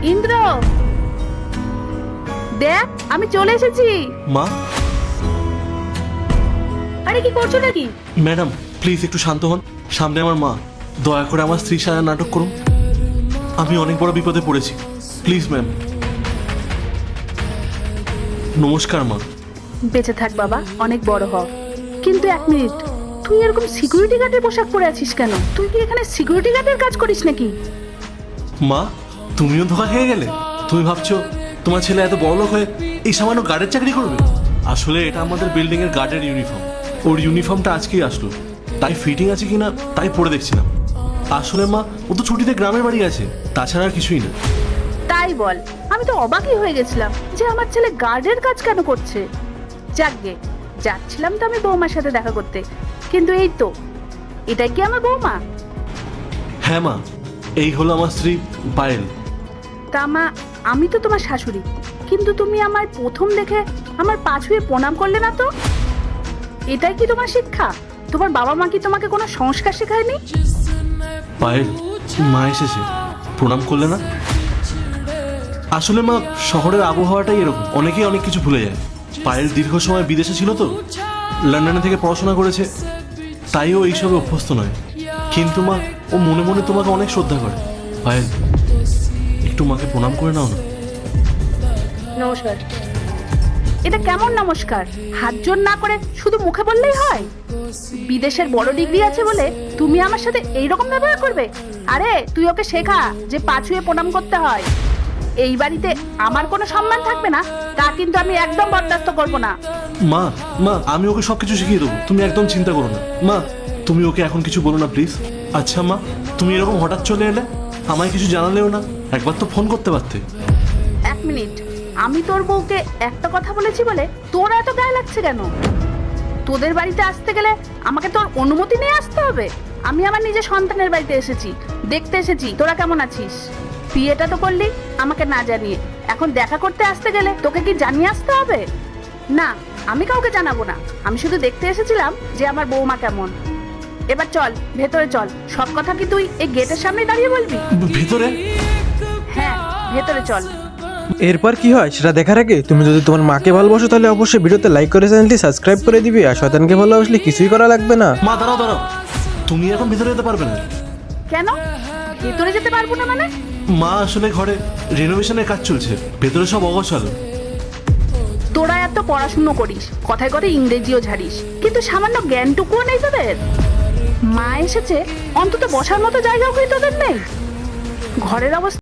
ইন্দ্র, দেখ আমি চলে এসেছি। মা। আরে কি করছো নাকি? ম্যাডাম প্লিজ একটু শান্ত হন, সামনে আমার মা, দয়া করে আমার স্ত্রী সাজা নাটক করুন। আমি অনেক বড় বিপদে পড়েছি, প্লিজ ম্যাম। নমস্কার মা। বেঁচে থাক বাবা, অনেক বড় হ। কিন্তু এক মিনিট, তুই এরকম সিকিউরিটি গার্ডের পোশাক পরে আছিস কেন? তুই কি এখানে সিকিউরিটি গার্ডের কাজ করিস নাকি? মা তুমিও ধোকা খেয়ে গেলে? তুমি ভাবছো তোমার ছেলে এত বড় লোক হয়ে এই সামান্য গার্ডের চাকরি করবে? আসলে এটা আমাদের বিল্ডিং এর গার্ডের ইউনিফর্ম। ওর ইউনিফর্মটা আজকেই আসলো, তাই ফিটিং আছে কিনা তাই পরে দেখছিলাম। আসলে মা ও তো ছুটিতে গ্রামের বাড়ি আছে, তাছাড়া আর কিছুই না। তাই বল, আমি তো অবাকই হয়ে গেছিলাম যে আমার ছেলে গার্ডের কাজ কেন করছে। যাকগে, যাচ্ছিলাম তো আমি বৌমার সাথে দেখা করতে, কিন্তু এই তো, এটাই কি আমার বৌমা? হ্যাঁ মা, এই হলো আমার স্ত্রী পায়েল। তা মা, আমি তো তোমার শাশুড়ি, কিন্তু তুমি আমার প্রথম দেখে আমার পা ছুঁয়ে প্রণাম করলে না তো? এটাই কি তোমার শিক্ষা? তোমার বাবা মা কি তোমাকে কোনো সংস্কার শেখায়নি? পায়েল, মা এসেছে, প্রণাম করলে না? আসলে মা শহরের আবহাওয়াটাই এরকম, অনেকেই অনেক কিছু ভুলে যায়। পায়েল দীর্ঘ সময় বিদেশে ছিল তো, লন্ডনে থেকে পড়াশোনা করেছে, তাই ও এইসবে অভ্যস্ত নয়। কিন্তু মা ও মনে মনে তোমাকে অনেক শ্রদ্ধা করে। পায়েল, একটু মাকে প্রণাম করে নাও না। নমস্কার। এটা কেমন নমস্কার? হাত জোড় না করে শুধু মুখে বললেই হয়? বিদেশের বড় ডিগ্রি আছে বলে তুমি আমার সাথে এইরকম ব্যবহার করবে? আরে তুই ওকে শেখা যে পা ছুঁয়ে প্রণাম করতে হয়। এই বাড়িতে আমার কোনো সম্মান থাকবে না, তা কিন্তু আমি একদম বরদাস্ত করব না। মা, মা আমি ওকে সবকিছু শিখিয়ে দেবো, তুমি একদম চিন্তা করো না। মা তুমি ওকে এখন কিছু বলো না প্লিজ। আচ্ছা মা, তুমি এরকম হঠাৎ চলে এলে, আমায় কিছু জানালেও না, একবার তো ফোন করতে পারতে। এক মিনিট, আমি তোর বউকে একটা কথা বলেছি বলে তোর এত গায়ে লাগছে কেন? তোদের বাড়িতে আসতে গেলে আমাকে তোর অনুমতি নিয়ে আসতে হবে? আমি আমার নিজের সন্তানের বাড়িতে এসেছি, দেখতে এসেছি তোরা কেমন আছিস। বিয়েটা তো করলি আমাকে না জানিয়ে, এখন দেখা করতে আসতে গেলে তোকে কি জানিয়ে আসতে হবে? না, আমি কাউকে জানাবো না, আমি শুধু দেখতে এসেছিলাম যে আমার বৌমা কেমন। এবার চল ভেতরে চল, সব কথা কি তুই এই গেটের সামনে দাঁড়িয়ে বলবি? ভিতরে? হ্যাঁ, ভেতরে চল। এরপর কি হয় সেটা দেখার আগে তুমি যদি তোমার মাকে ভালোবাসো তাহলে অবশ্যই ভিডিওতে লাইক করে চ্যানেলটি সাবস্ক্রাইব করে দিবে। আর শয়তানকে ভালোবাসলে কিছুই করা লাগবে না। মা দাঁড়াও দাঁড়াও, তুমি এখন ভিতরে যেতে পারবে না। কেন ভেতরে যেতে পারবো না মানে? মা আসলে ঘরে রেনোভেশনের কাজ চলছে, ভেতরে সব অগোছালো। তোরা এত পড়াশুনো করিস, কথায় কথায় ইংরেজিও ঝাড়িস, কিন্তু সামান্য জ্ঞানটুকুও নেই তোদের। মা এসেছে, অন্তত বসার মতো জায়গাও কি তোদের নেই? ঘরের অবস্থা